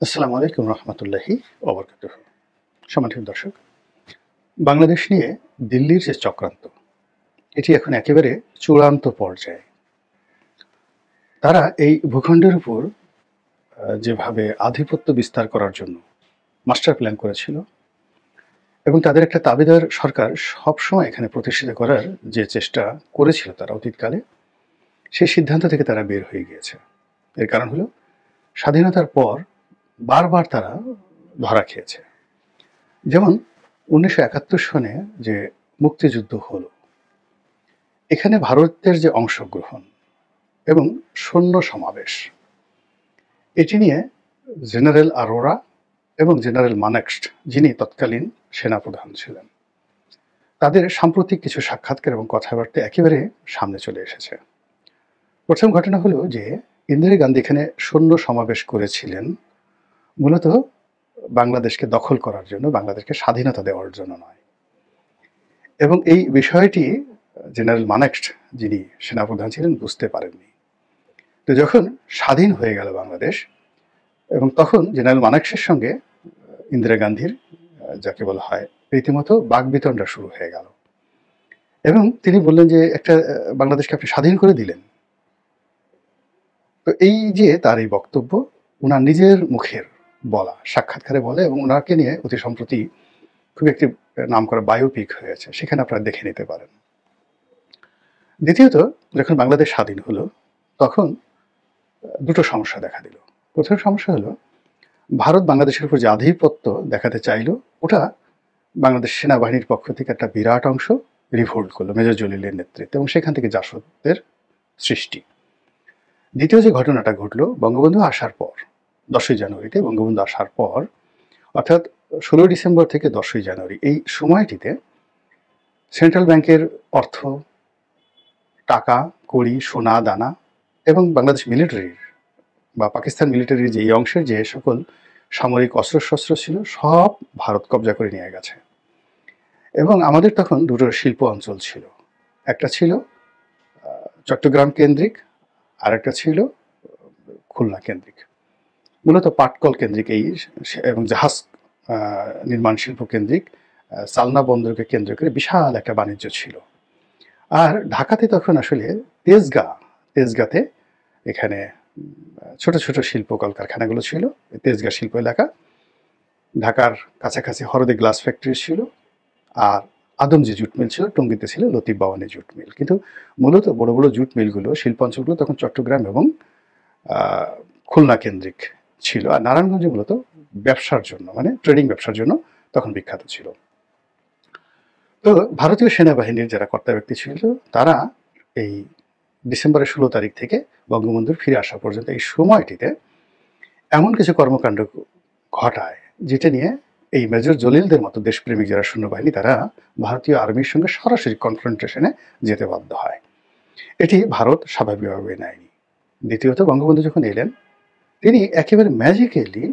আসসালামু আলাইকুম রহমতুল্লাহি ওবরকাতুহ। সম্মানিত দর্শক, বাংলাদেশ নিয়ে দিল্লির যে চক্রান্ত, এটি এখন একেবারে চূড়ান্ত পর্যায়ে। তারা এই ভূখণ্ডের উপর যেভাবে আধিপত্য বিস্তার করার জন্য মাস্টার প্ল্যান করেছিল এবং তাদের একটা দাবিদার সরকার সবসময় এখানে প্রতিষ্ঠিত করার যে চেষ্টা করেছিল তারা অতীতকালে, সেই সিদ্ধান্ত থেকে তারা বের হয়ে গিয়েছে। এর কারণ হলো স্বাধীনতার পর বারবার তারা ধরা খেয়েছে। যেমন ১৯৭১ সনে যে মুক্তিযুদ্ধ হলো, এখানে ভারতের যে অংশগ্রহণ এবং সৈন্য সমাবেশ, এটি নিয়ে জেনারেল আরোরা এবং জেনারেল মানেক্সট, যিনি তৎকালীন সেনাপ্রধান ছিলেন, তাদের সাম্প্রতিক কিছু সাক্ষাৎকার এবং কথাবার্তা একেবারে সামনে চলে এসেছে। প্রথম ঘটনা হলো যে ইন্দিরা গান্ধী এখানে সৈন্য সমাবেশ করেছিলেন মূলত বাংলাদেশকে দখল করার জন্য, বাংলাদেশকে স্বাধীনতা দেওয়ার জন্য নয়। এবং এই বিষয়টি জেনারেল মানেক্সট, যিনি সেনাপ্রধান ছিলেন, বুঝতে পারেননি। তো যখন স্বাধীন হয়ে গেল বাংলাদেশ, এবং তখন জেনারেল মানেকশের সঙ্গে ইন্দিরা গান্ধীর যাকে বলা হয় রীতিমতো বাকবিতণ্ডা শুরু হয়ে গেল। এবং তিনি বললেন যে একটা বাংলাদেশকে আপনি স্বাধীন করে দিলেন। তো এই যে তার এই বক্তব্য ওনার নিজের মুখের বলা, সাক্ষাৎকারে বলে, এবং ওনাকে নিয়ে অতি সম্প্রতি খুব একটি নামকরা বায়োপিক হয়েছে, সেখানে আপনারা দেখে নিতে পারেন। দ্বিতীয়ত, যখন বাংলাদেশ স্বাধীন হলো তখন দুটো সমস্যা দেখা দিল। প্রথম সমস্যা হলো ভারত বাংলাদেশের উপর যে আধিপত্য দেখাতে চাইল, ওটা বাংলাদেশ সেনাবাহিনীর পক্ষ থেকে একটা বিরাট অংশ রিভোল্ট করলো মেজর জলিলের নেতৃত্বে, এবং সেখান থেকে জাসদের সৃষ্টি। দ্বিতীয় যে ঘটনাটা ঘটলো বঙ্গবন্ধু আসার পর, 10ই জানুয়ারিতে বঙ্গবন্ধু আসার পর, অর্থাৎ 16 ডিসেম্বর থেকে 10ই জানুয়ারি, এই সময়টিতে সেন্ট্রাল ব্যাংকের অর্থ, টাকা, কড়ি, সোনা দানা এবং বাংলাদেশ মিলিটারির বা পাকিস্তান মিলিটারির যে এই অংশের যে সকল সামরিক অস্ত্রশস্ত্র ছিল, সব ভারত কবজা করে নিয়ে গেছে। এবং আমাদের তখন দুটো শিল্প অঞ্চল ছিল, একটা ছিল চট্টগ্রাম কেন্দ্রিক, আর একটা ছিল খুলনা কেন্দ্রিক, মূলত পাটকল কেন্দ্রিক এই, এবং জাহাজ নির্মাণ শিল্প কেন্দ্রিক সালনা বন্দরকে কেন্দ্র করে বিশাল একটা বাণিজ্য ছিল। আর ঢাকাতে তখন আসলে তেজগাঁতে এখানে ছোট ছোট শিল্প কলকারখানাগুলো ছিল। তেজগাঁ শিল্প এলাকা, ঢাকার কাছাকাছি হরদে গ্লাস ফ্যাক্টরি ছিল, আর আদমজি জুট মিল ছিল, টঙ্গীতে ছিল লতিফ বাওয়ানি জুট মিল। কিন্তু মূলত বড় বড় জুট মিলগুলো, শিল্পাঞ্চলগুলো তখন চট্টগ্রাম এবং খুলনা কেন্দ্রিক ছিল। আর নারায়ণগঞ্জে মূলত ব্যবসার জন্য, মানে ট্রেডিং ব্যবসার জন্য তখন বিখ্যাত ছিল। তো ভারতীয় সেনাবাহিনীর যারা কর্তা ব্যক্তি ছিল, তারা এই ডিসেম্বরের 16 তারিখ থেকে বঙ্গবন্ধুর ফিরে আসা পর্যন্ত এই সময়টিতে এমন কিছু কর্মকাণ্ড ঘটায়, যেটা নিয়ে এই মেজর জলিলদের মতো দেশপ্রেমিক যারা সৈন্যবাহিনী, তারা ভারতীয় আর্মির সঙ্গে সরাসরি কনফ্রন্টেশনে যেতে বাধ্য হয়। এটি ভারত স্বাভাবিকভাবে নেয়নি। দ্বিতীয়ত, বঙ্গবন্ধু যখন এলেন, তিনি একেবারে ম্যাজিক্যালি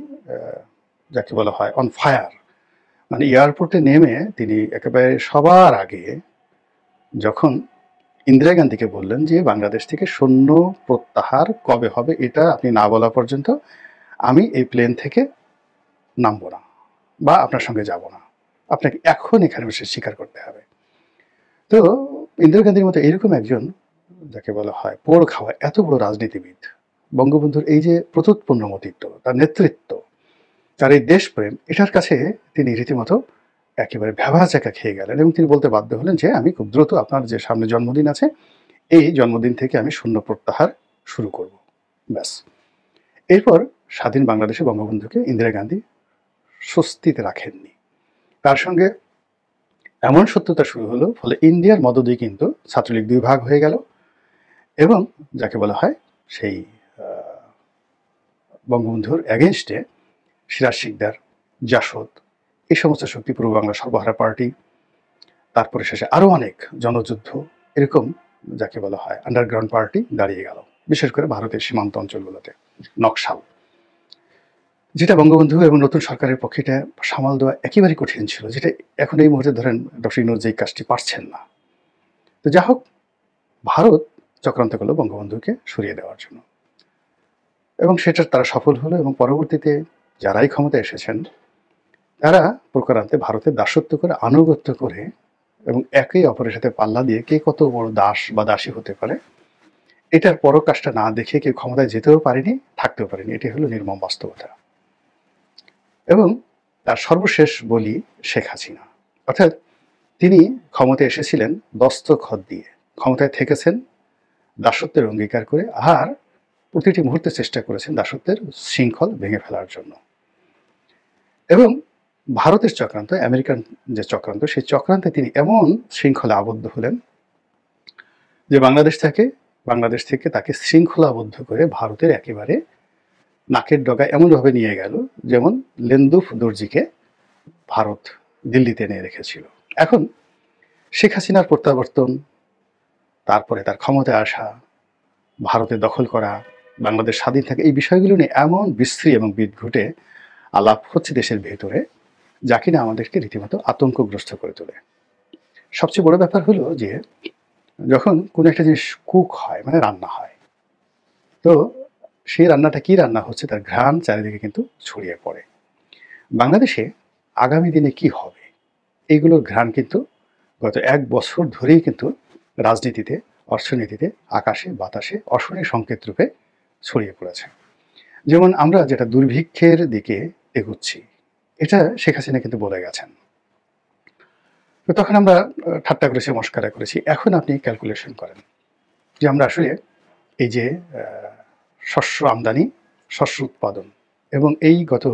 যাকে বলা হয় অন ফায়ার, মানে এয়ারপোর্টে নেমে তিনি একেবারে সবার আগে যখন ইন্দিরা গান্ধীকে বললেন যে বাংলাদেশ থেকে সৈন্য প্রত্যাহার কবে হবে এটা আপনি না বলা পর্যন্ত আমি এই প্লেন থেকে নামবো না বা আপনার সঙ্গে যাব না, আপনাকে এখন এখানে বসে স্বীকার করতে হবে। তো ইন্দিরা গান্ধীর মতো এরকম একজন যাকে বলা হয় পোড় খাওয়া এত বড় রাজনীতিবিদ, বঙ্গবন্ধুর এই যে প্রত্যুৎপন্নমতিত্ব, তার নেতৃত্ব, তার এই দেশপ্রেম, এটার কাছে তিনি রীতিমতো একেবারে ভ্যাবাচাকা খেয়ে গেলেন, এবং তিনি বলতে বাধ্য হলেন যে আমি খুব দ্রুত আপনার যে সামনে জন্মদিন আছে, এই জন্মদিন থেকে আমি শূন্য প্রত্যাহার শুরু করব। ব্যাস। এরপর স্বাধীন বাংলাদেশে বঙ্গবন্ধুকে ইন্দিরা গান্ধী স্বস্তিতে রাখেননি। তার সঙ্গে এমন সত্যতা শুরু হলো, ফলে ইন্ডিয়ার মদদেই কিন্তু ছাত্রলীগ দুই ভাগ হয়ে গেল, এবং যাকে বলা হয় সেই বঙ্গবন্ধুর এগেনস্টে সিরাজ শিকদার, জাসদ, এই সমস্ত শক্তি, পূর্ব বাংলা সর্বহারা পার্টি, তারপরে শেষে আরও অনেক জনযুদ্ধ, এরকম যাকে বলা হয় আন্ডারগ্রাউন্ড পার্টি দাঁড়িয়ে গেল, বিশেষ করে ভারতের সীমান্ত অঞ্চলগুলোতে। নকশাল, যেটা বঙ্গবন্ধু এবং নতুন সরকারের পক্ষে এটা সামাল দেওয়া একেবারেই কঠিন ছিল, যেটা এখন এই মুহূর্তে ধরেন ডক্টর ইউনূস যেই কাজটি পারছেন না। তো যা হোক, ভারত চক্রান্ত করলো বঙ্গবন্ধুকে সরিয়ে দেওয়ার জন্য, এবং সেটা তারা সফল হলো। এবং পরবর্তীতে যারাই ক্ষমতায় এসেছেন তারা প্রকারান্তে ভারতের দাসত্ব করে আনুগত্য করে এবং একে অপরের সাথে পাল্লা দিয়ে কে কত বড় দাস বা দাসী হতে পারে এটার পরকাশটা না দেখে কেউ ক্ষমতায় যেতেও পারেনি, থাকতেও পারেনি। এটি হলো নির্মম বাস্তবতা। এবং তার সর্বশেষ বলি শেখ হাসিনা, অর্থাৎ তিনি ক্ষমতায় এসেছিলেন দস্তখত দিয়ে, ক্ষমতায় থেকেছেন দাসত্বের অঙ্গীকার করে, আর প্রতিটি মুহূর্তে চেষ্টা করেছেন দাসত্বের শৃঙ্খল ভেঙে ফেলার জন্য। এবং ভারতের চক্রান্ত, আমেরিকান যে চক্রান্ত, সেই চক্রান্তে তিনি এমন শৃঙ্খলা আবদ্ধ হলেন যে বাংলাদেশ থেকে তাকে শৃঙ্খলাবদ্ধ করে ভারতের একেবারে নাকের ডগা এমনভাবে নিয়ে গেল যেমন লেন্দুফ দর্জিকে ভারত দিল্লিতে এনে রেখেছিল। এখন শেখ হাসিনার প্রত্যাবর্তন, তারপরে তার ক্ষমতায় আসা, ভারতে দখল করা, বাংলাদেশ স্বাধীন থাকে, এই বিষয়গুলো নিয়ে এমন বিশ্রী এবং বিদঘুটে আলাপ হচ্ছে দেশের ভেতরে, যা কিনা আমাদেরকে রীতিমতো আতঙ্কগ্রস্ত করে তোলে। সবচেয়ে বড় ব্যাপার হলো যে যখন কোনো একটা জিনিস কুক হয়, মানে রান্না হয়, তো সেই রান্নাটা কি রান্না হচ্ছে তার ঘ্রাণ চারিদিকে কিন্তু ছড়িয়ে পড়ে। বাংলাদেশে আগামী দিনে কি হবে এইগুলোর ঘ্রাণ কিন্তু গত 1 বছর ধরেই কিন্তু রাজনীতিতে, অর্থনীতিতে, আকাশে বাতাসে অশনি সংকেত রূপে ছড়িয়ে পড়েছে। যেমন আমরা যেটা দুর্ভিক্ষের দিকে এগুচ্ছি, এটা শেখ হাসিনা কিন্তু বলে গেছেন। তো তখন আমরা ঠাট্টা করেছি, মস্কারা করেছি। এখন আপনি ক্যালকুলেশন করেন যে আমরা আসলে এই যে শস্য আমদানি, শস্য উৎপাদন এবং এই গত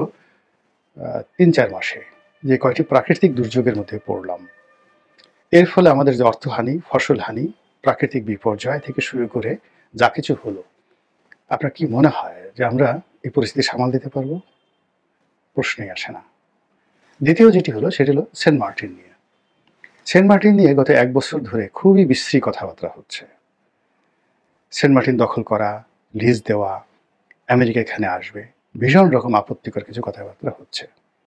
3-4 মাসে যে কয়েকটি প্রাকৃতিক দুর্যোগের মধ্যে পড়লাম, এর ফলে আমাদের যে অর্থহানি, ফসলহানি, প্রাকৃতিক বিপর্যয় থেকে শুরু করে যা কিছু হলো, আপনার কি মনে হয় যে আমরা এই পরিস্থিতি সামাল দিতে পারবো? প্রশ্নই আসে না। দ্বিতীয় যেটি হলো সেটি হলো সেন্ট মার্টিন নিয়ে। সেন্ট মার্টিন নিয়ে গত 1 বছর ধরে খুবই বিশ্রী কথাবার্তা হচ্ছে। সেন্ট মার্টিন দখল করা, লিজ দেওয়া, আমেরিকা এখানে আসবে, ভীষণ রকম আপত্তিকর কিছু কথাবার্তা হচ্ছে।